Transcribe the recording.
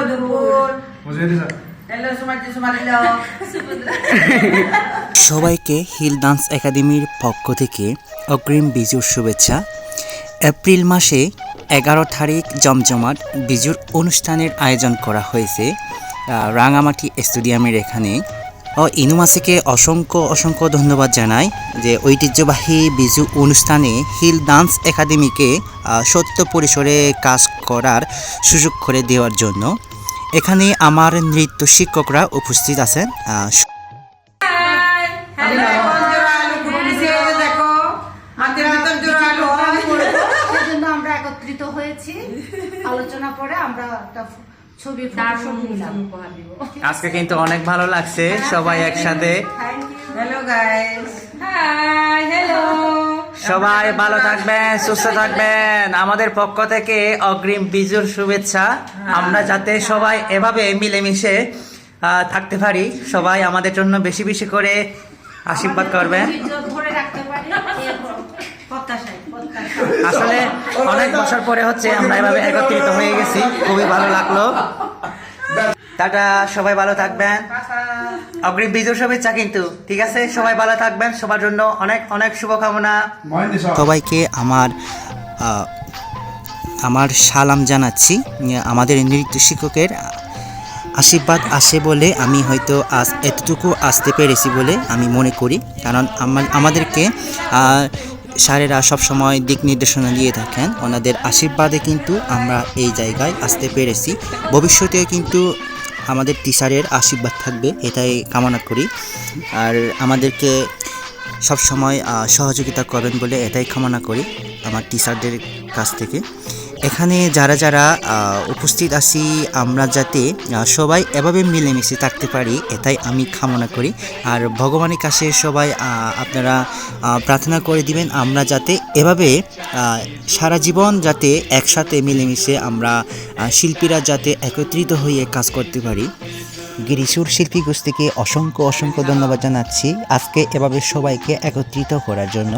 দুপুর। হ্যালো সুমারিলো। সবাইকে hill dance একাডেমির পক্ষ থেকে অগ্রিম বিজুর শুভেচ্ছা। এপ্রিল মাসে 11 তারিখ জমজমাট বিজুর অনুষ্ঠানের আয়োজন করা হয়েছে রাঙামাটি স্টেডিয়ামের এখানে। ইনুমাসিকে অসংখ্য ধন্যবাদ জানাই যে ঐতিহ্যবাহী বিজু অনুষ্ঠানে হিল ডান্স একাডেমিকে সত্য পরিসরে কাজ করার সুযোগ করে দেওয়ার জন্য। এখানে আমার নৃত্য শিক্ষকরা উপস্থিত আছেন। সেজন্য আমরা একত্রিত হয়েছি, আলোচনা করে আমরা একটা ছবি উপহার দিব। আজকে কিন্তু অনেক ভালো লাগছে সবাই একসাথে। Hello guys. Hi hello. সবাই ভালো থাকবেন, সুস্থ থাকবেন। আমাদের পক্ষ থেকে অগ্রিম বিজুর শুভেচ্ছা। আমরা যাতে সবাই এভাবে মিলেমিশে থাকতে পারি, সবাই আমাদের জন্য বেশি বেশি করে আশীর্বাদ করবেন। ধরে রাখতে পারি প্রত্যাশায়। আসলে অনেক বছর পরে হচ্ছে আমরা এভাবে একত্রিত হয়ে গেছি, খুবই ভালো লাগলো। টাটা, সবাই ভালো থাকবেন। অগ্রিম বিজুর শুভেচ্ছা কিন্তু, ঠিক আছে? সবাই ভালো থাকবেন, সবার জন্য অনেক অনেক শুভকামনা। সবাইকে আমার সালাম জানাচ্ছি। আমাদের নৃত্য শিক্ষকের আশীর্বাদ আসে বলে আমি হয়তো আজ এতটুকু আসতে পেরেছি বলে আমি মনে করি, কারণ আমাদেরকে স্যারেরা সবসময় দিক নির্দেশনা দিয়ে থাকেন। ওনাদের আশীর্বাদে কিন্তু আমরা এই জায়গায় আসতে পেরেছি। ভবিষ্যতেও কিন্তু আমাদের টিচারের আশীর্বাদ থাকবে, এটাই কামনা করি। আর আমাদেরকে সবসময় সহযোগিতা করবেন বলে এটাই কামনা করি আমার টিচারদের কাছ থেকে। এখানে যারা উপস্থিত আছি, আমরা যাতে সবাই এভাবে মিলেমিশে থাকতে পারি, এটাই আমি কামনা করি। আর ভগবানের কাছে সবাই আপনারা প্রার্থনা করে দিবেন আমরা যাতে এভাবে সারা জীবন যাতে একসাথে মিলেমিশে আমরা শিল্পীরা যাতে একত্রিত হয়ে কাজ করতে পারি। গিরিশুর শিল্পী গোষ্ঠীকে অসংখ্য ধন্যবাদ জানাচ্ছি আজকে এভাবে সবাইকে একত্রিত করার জন্য।